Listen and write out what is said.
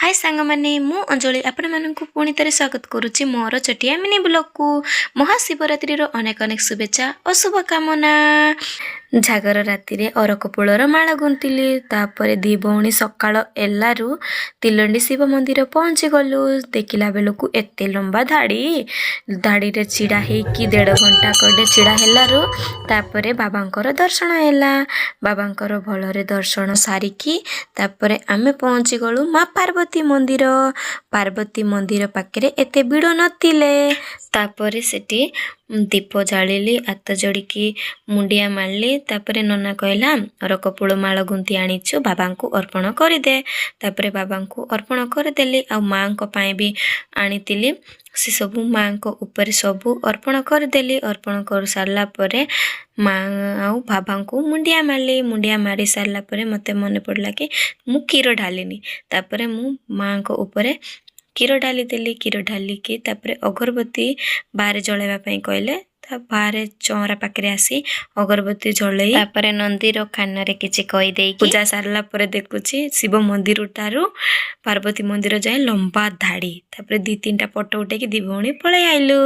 हाय सांग माने मु अंजलि आपण मानक पुणी थे स्वागत करुच्ची मोर चटिया मिनी ब्लॉग को। महाशिवरात्रि अनेक अनेक शुभेच्छा और शुभकामना। जागर राति रे अरक पुलर माला गुंथिली तापर दी भौणी सकाळ एलारू तिलंडी शिव मंदिर पहुँची गलु। देखिला बेलकू एते लंबा धाड़ी रे छिड़ा हेकी 1.5 घंटा कड़े छिड़ा हेलारू तापरे बाबांकर दर्शन हैला। बाबांकर भलरे दर्शन सारिकी तापरे आमे पहुँची गलु माँ पार्वती मंदिर पाखरे एते भिड़ नथिले। तापरे सेठी दीप जालिली हाथ जोड़िकी मुंडिया मारली। तापरे नना कहला अरकपुल माल गुंथी आनीछु बाबा को अर्पण करदे। तापरे बाबा को अर्पण करदेली आ माँ को पाए भी आनीतिली से सबू माँ को ऊपर सबू अर्पण करदेली। अर्पण कर सारला परे माँ आउ बाबा को मुंडिया मारली। मुंडिया मारी सारला परे मते मने पड़ला कि मु क्षीर ढालिनी। तापरे मु माँ को ऊपर क्षीर ढाली देली। क्षीर ढालिकी तापरे अगरबत्ती बाहर जलाइबा पई कहले। बाहर चौरा पाखरे आसी अगरबत्ती जलई तापरे नंदीर खाना किछि कहि देई पूजा सारला परे देखुछि शिव मंदिर ठारू पार्वती मंदिर जाए लंबा धाड़ी। तापरे 2-3टा फोटो उठेकी दी भौणी पळै आइलु।